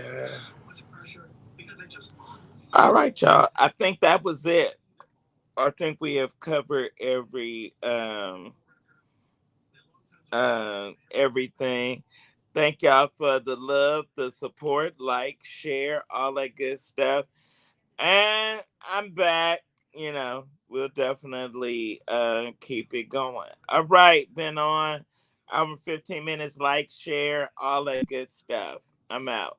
all right, y'all. I think that was it. I think we have covered everything. Thank y'all for the love, the support, like, share, all that good stuff. And I'm back. We'll definitely keep it going. All right, been on our 15 minutes, like, share, all that good stuff. I'm out.